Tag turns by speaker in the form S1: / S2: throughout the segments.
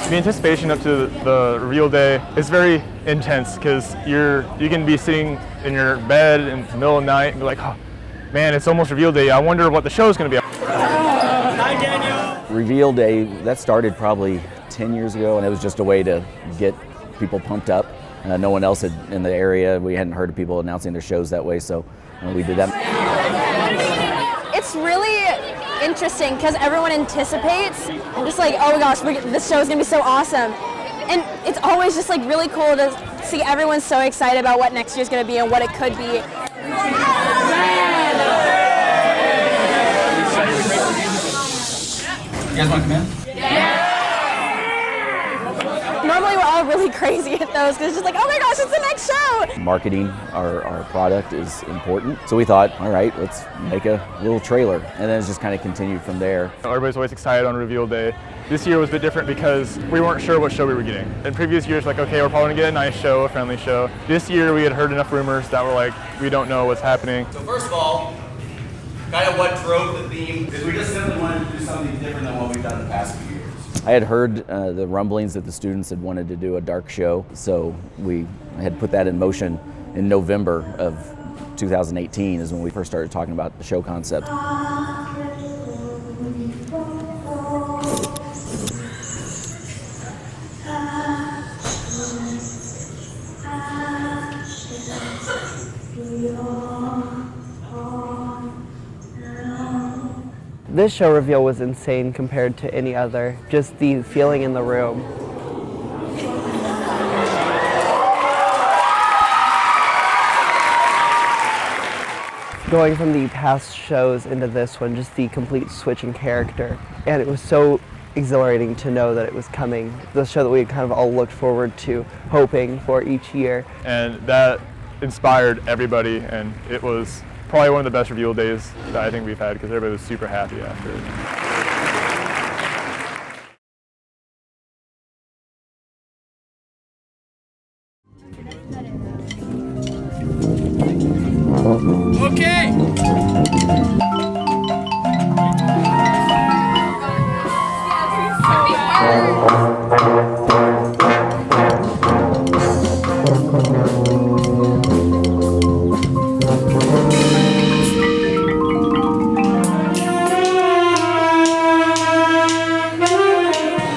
S1: The anticipation up to the reveal day is very intense because you can be sitting in your bed in the middle of the night and be like, oh, man, it's almost reveal day. I wonder what the show's going to be.
S2: Hi, Daniel.
S3: Reveal day, that started probably 10 years ago, and it was just a way to get people pumped up. No one else in the area, we hadn't heard of people announcing their shows that way, so we did that.
S4: It's really interesting because everyone anticipates, just like, oh my gosh, this show is going to be so awesome. And it's always just like really cool to see everyone so excited about what next year's going to be and what it could be.
S5: You guys want to come in?
S4: Normally we're all really crazy at those because it's just like, oh my gosh, it's the next show.
S3: Marketing our product is important. So we thought, all right, let's make a little trailer. And then it's just kind of continued from there.
S1: Everybody's always excited on reveal day. This year was a bit different because we weren't sure what show we were getting. In previous years, like, okay, we're probably gonna get a nice show, a friendly show. This year we had heard enough rumors that were like, we don't know what's happening.
S5: So first of all, kind of what drove the theme is we just simply wanted to do something different than what we've done the past few years.
S3: I had heard the rumblings that the students had wanted to do a dark show, so we had put that in motion in November of 2018 is when we first started talking about the show concept.
S6: This show reveal was insane compared to any other. Just the feeling in the room. Going from the past shows into this one, just the complete switch in character. And it was so exhilarating to know that it was coming. The show that we had kind of all looked forward to, hoping for each year.
S1: And that inspired everybody, and it was probably one of the best reveal days that I think we've had because everybody was super happy after it.
S2: Okay.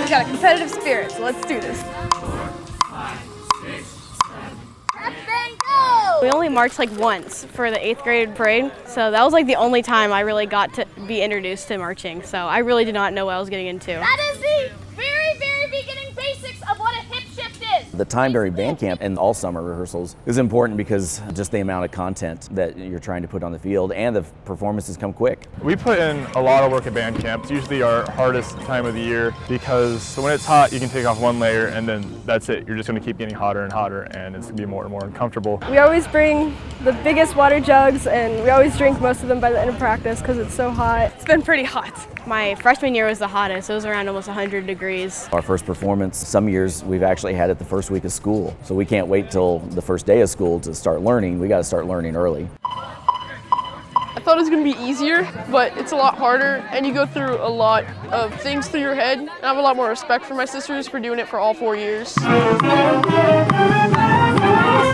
S4: We've got a competitive spirit, so let's do this.
S7: We only marched like once for the 8th grade parade, so that was like the only time I really got to be introduced to marching, so I really did not know what I was getting into.
S8: That is the very, very beginning basics of what a hip shift is.
S3: The time during band camp and all summer rehearsals is important because just the amount of content that you're trying to put on the field and the performances come quick.
S1: We put in a lot of work at band camp. It's usually our hardest time of the year because when it's hot, you can take off one layer and then that's it. You're just going to keep getting hotter and hotter and it's going to be more and more uncomfortable.
S9: We always bring the biggest water jugs and we always drink most of them by the end of practice because it's so hot.
S7: It's been pretty hot. My freshman year was the hottest. It was around almost 100 degrees.
S3: Our first performance, some years we've actually had it the first week of school. So we can't wait till the first day of school to start learning. We got to start learning early.
S9: I thought it was going to be easier, but it's a lot harder and you go through a lot of things through your head. And I have a lot more respect for my sisters for doing it for all 4 years.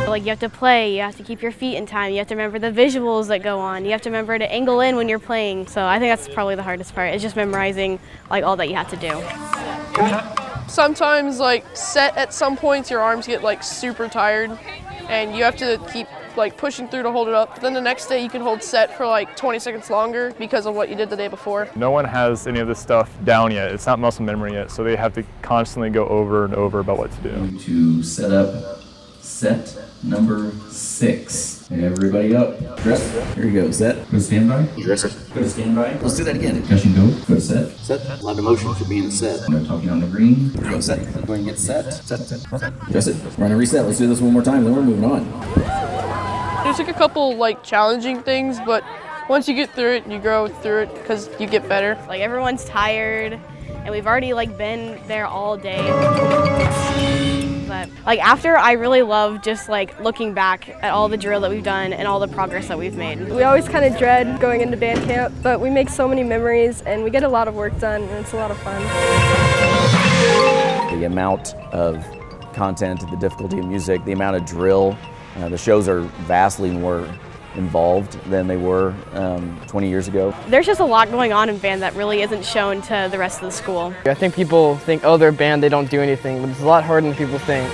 S7: Like you have to play, you have to keep your feet in time, you have to remember the visuals that go on, you have to remember to angle in when you're playing. So I think that's probably the hardest part, is just memorizing like all that you have to do.
S9: Sometimes like set at some points your arms get like super tired and you have to keep like pushing through to hold it up. But then the next day you can hold set for like 20 seconds longer because of what you did the day before.
S1: No one has any of this stuff down yet. It's not muscle memory yet, so they have to constantly go over and over about what to do.
S5: To set up set number 6. Everybody up. Dress. Here you go. Set. Go to standby. Dress. Go to standby. Let's do that again. Discussion go. Go to set.
S3: Set. A lot of motion for being set.
S5: No talking on the green.
S3: Go set. Go and get set. Set. Dress it. Run a reset. Let's do this one more time, then we're moving on.
S9: There's like a couple like challenging things, but once you get through it, you grow through it because you get better.
S7: Like everyone's tired and we've already like been there all day. But like after, I really love just like looking back at all the drill that we've done and all the progress that we've made.
S9: We always kind of dread going into band camp, but we make so many memories and we get a lot of work done and it's a lot of fun.
S3: The amount of content, the difficulty of music, the amount of drill, the shows are vastly more involved than they were 20 years ago.
S7: There's just a lot going on in band that really isn't shown to the rest of the school.
S6: I think people think, oh, they're a band, they don't do anything, but it's a lot harder than people think.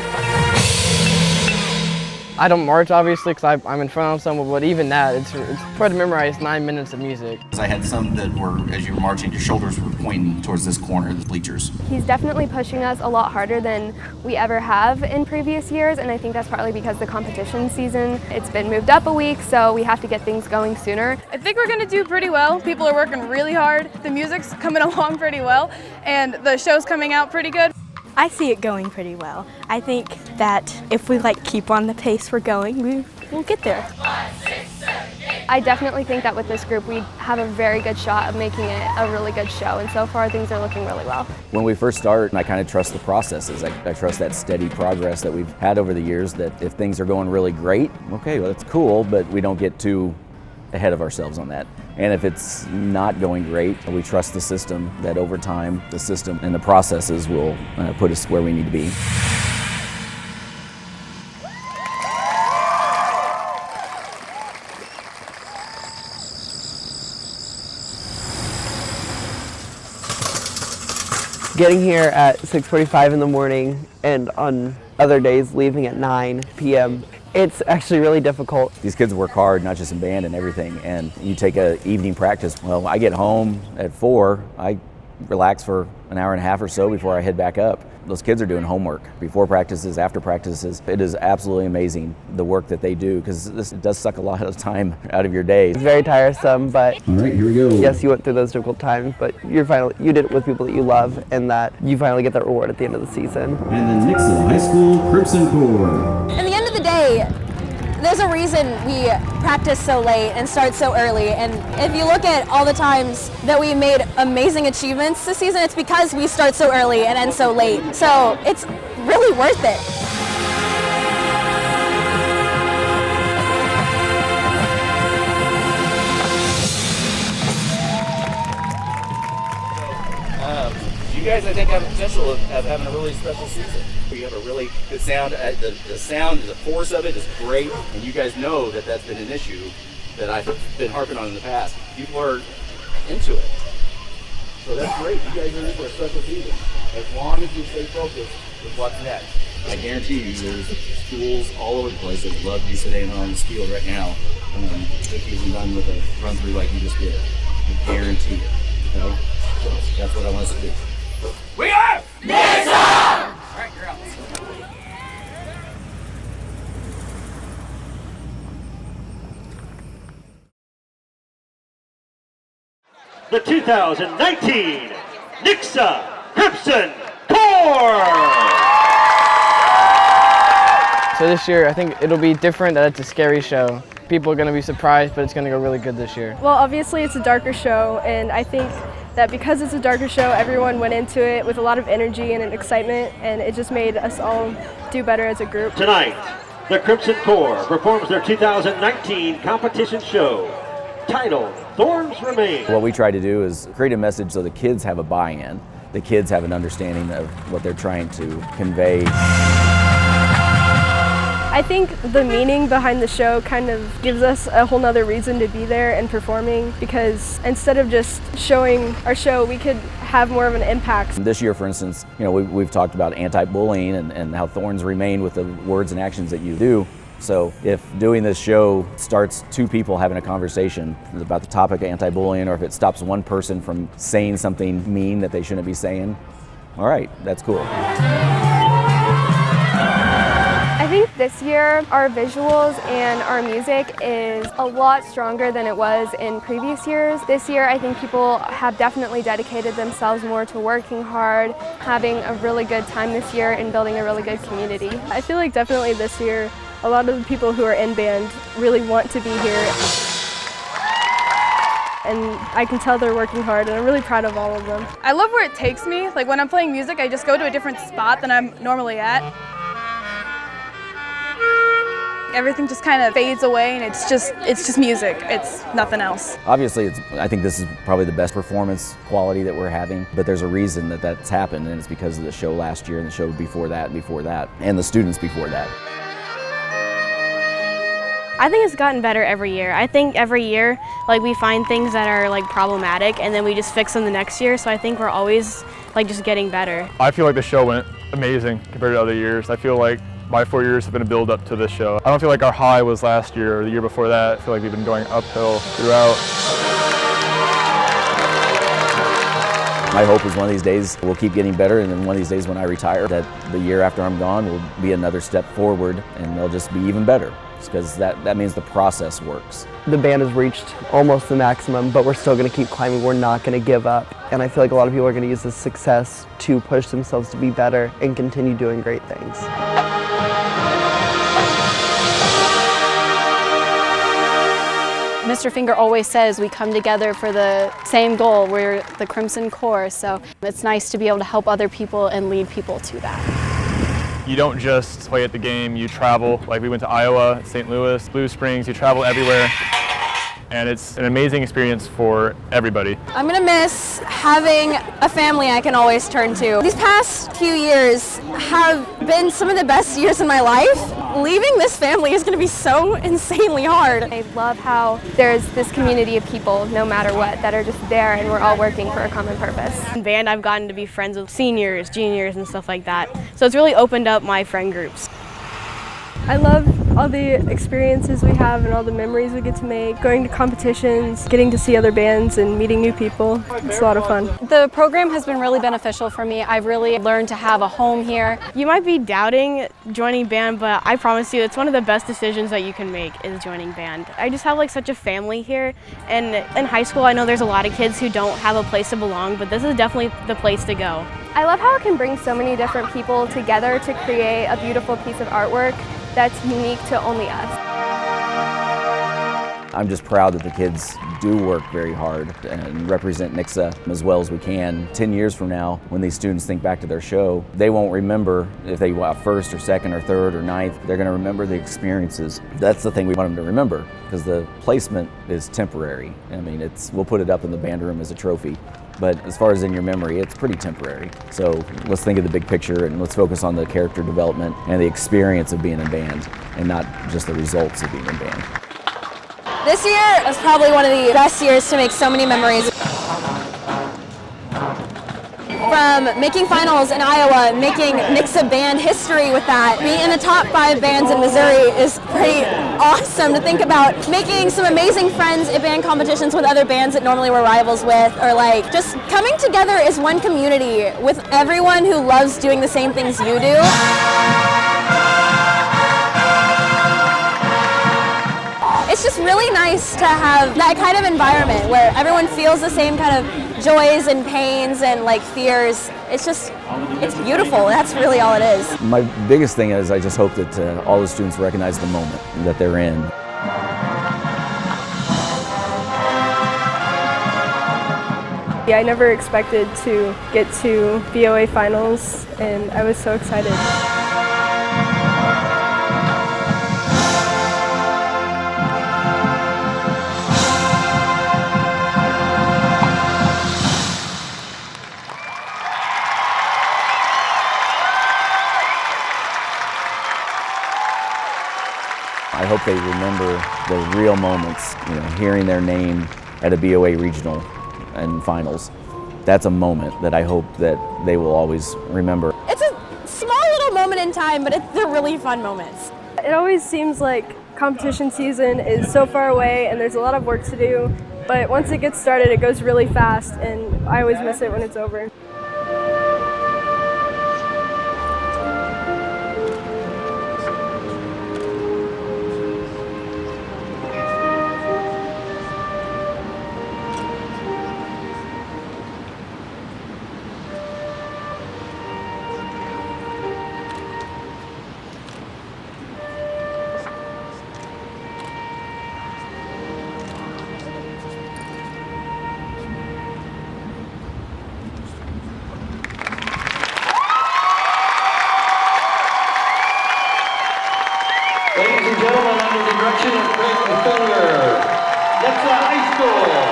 S6: I don't march, obviously, because I'm in front of someone, but even that, it's hard to memorize 9 minutes of music.
S5: I had some that were, as you were marching, your shoulders were pointing towards this corner of the bleachers.
S10: He's definitely pushing us a lot harder than we ever have in previous years, and I think that's partly because the competition season, it's been moved up a week, so we have to get things going sooner.
S9: I think we're going to do pretty well. People are working really hard. The music's coming along pretty well, and the show's coming out pretty good.
S11: I see it going pretty well. I think that if we keep on the pace we're going, we'll get there.
S10: I definitely think that with this group we have a very good shot of making it a really good show, and so far things are looking really well.
S3: When we first start, I kind of trust the processes. I trust that steady progress that we've had over the years, that if things are going really great, okay, well that's cool, but we don't get too ahead of ourselves on that. And if it's not going great, we trust the system, that over time, the system and the processes will put us where we need to be.
S6: Getting here at 6:45 in the morning and on other days leaving at 9 p.m. It's actually really difficult.
S3: These kids work hard, not just in band and everything, and you take an evening practice. Well, I get home at 4, I relax for an hour and a half or so before I head back up. Those kids are doing homework before practices, after practices. It is absolutely amazing the work that they do, because this does suck a lot of time out of your day.
S6: It's very tiresome, but
S5: All right, here we go.
S6: yes, you went through those difficult times, but you did it with people that you love, and that you finally get that reward at the end of the season.
S5: And the Nixa High School Crimson Corps.
S4: At the end of the day, there's a reason we practice so late and start so early, and if you look at all the times that we made amazing achievements this season, it's because we start so early and end so late. So it's really worth it.
S5: You guys, I think, have the potential of having a really special season. You have a really good sound. The sound, the force of it is great, and you guys know that that's been an issue that I've been harping on in the past. People are into it. So that's great. You guys are in for a special season. As long as you stay focused with what's next. I guarantee you, there's schools all over the place that would love to be sitting on this field right now if he's done with a run through like you just did. I guarantee it. Okay? So that's what I want us to do. We are Nixa! All right, you're out.
S12: The 2019 Nixa Crimson Corps!
S6: So this year, I think it'll be different, that it's a scary show. People are going to be surprised, but it's going to go really good this year.
S9: Well, obviously it's a darker show, and I think that because it's a darker show, everyone went into it with a lot of energy and excitement, and it just made us all do better as a group.
S12: Tonight, the Crimson Corps performs their 2019 competition show, titled Thorns Remain.
S3: What we try to do is create a message so the kids have a buy-in. The kids have an understanding of what they're trying to convey.
S9: I think the meaning behind the show kind of gives us a whole nother reason to be there and performing, because instead of just showing our show, we could have more of an impact.
S3: This year, for instance, we've talked about anti-bullying and how thorns remain with the words and actions that you do. So if doing this show starts two people having a conversation about the topic of anti-bullying, or if it stops one person from saying something mean that they shouldn't be saying, all right, that's cool.
S10: I think this year our visuals and our music is a lot stronger than it was in previous years. This year I think people have definitely dedicated themselves more to working hard, having a really good time this year, and building a really good community.
S9: I feel like definitely this year a lot of the people who are in band really want to be here. And I can tell they're working hard, and I'm really proud of all of them. I love where it takes me. Like when I'm playing music, I just go to a different spot than I'm normally at.
S13: Everything just kind of fades away, and it's just music. It's nothing else.
S3: Obviously, I think this is probably the best performance quality that we're having, but there's a reason that that's happened, and it's because of the show last year and the show before that, and the students before that.
S7: I think it's gotten better every year. I think every year, like, we find things that are like problematic and then we just fix them the next year. So I think we're always like just getting better.
S1: I feel like the show went amazing compared to other years. I feel like my 4 years have been a build up to this show. I don't feel like our high was last year or the year before that. I feel like we've been going uphill throughout.
S3: My hope is one of these days we'll keep getting better, and then one of these days when I retire, that the year after I'm gone will be another step forward and they'll just be even better, because that means the process works.
S6: The band has reached almost the maximum, but we're still going to keep climbing. We're not going to give up. And I feel like a lot of people are going to use this success to push themselves to be better and continue doing great things.
S14: Mr. Finger always says we come together for the same goal. We're the Crimson Corps, so it's nice to be able to help other people and lead people to that.
S1: You don't just play at the game, you travel. Like we went to Iowa, St. Louis, Blue Springs, you travel everywhere. And it's an amazing experience for everybody.
S4: I'm gonna miss having a family I can always turn to. These past few years have been some of the best years in my life. Leaving this family is gonna be so insanely hard.
S10: I love how there's this community of people, no matter what, that are just there and we're all working for a common purpose.
S7: In band, I've gotten to be friends with seniors, juniors, and stuff like that. So it's really opened up my friend groups.
S15: I love all the experiences we have and all the memories we get to make, going to competitions, getting to see other bands and meeting new people. It's a lot of fun.
S14: The program has been really beneficial for me. I've really learned to have a home here.
S7: You might be doubting joining band, but I promise you it's one of the best decisions that you can make is joining band. I just have like such a family here, and in high school I know there's a lot of kids who don't have a place to belong, but this is definitely the place to go.
S10: I love how it can bring so many different people together to create a beautiful piece of artwork that's unique to only us.
S3: I'm just proud that the kids do work very hard and represent Nixa as well as we can. 10 years from now, when these students think back to their show, they won't remember if they got first or second or third or ninth. They're going to remember the experiences. That's the thing we want them to remember, because the placement is temporary. I mean, we'll put it up in the band room as a trophy. But as far as in your memory, it's pretty temporary. So let's think of the big picture and let's focus on the character development and the experience of being in band and not just the results of being in band.
S4: This year was probably one of the best years to make so many memories. From making finals in Iowa, making Nixa band history with that, being in the top 5 bands in Missouri is pretty awesome to think about. Making some amazing friends at band competitions with other bands that normally we're rivals with, or like just coming together as one community with everyone who loves doing the same things you do. It's just really nice to have that kind of environment where everyone feels the same kind of joys and pains and like fears. It's beautiful. That's really all it is.
S3: My biggest thing is I just hope that all the students recognize the moment that they're in.
S15: Yeah, I never expected to get to BOA finals, and I was so excited.
S3: I hope they remember the real moments, hearing their name at a BOA regional and finals. That's a moment that I hope that they will always remember.
S4: It's a small little moment in time, but they're really fun moments.
S15: It always seems like competition season is so far away and there's a lot of work to do, but once it gets started it goes really fast and I always miss it when it's over.
S12: Ladies and gentlemen, under the direction of Craig Finger, Nixa High School.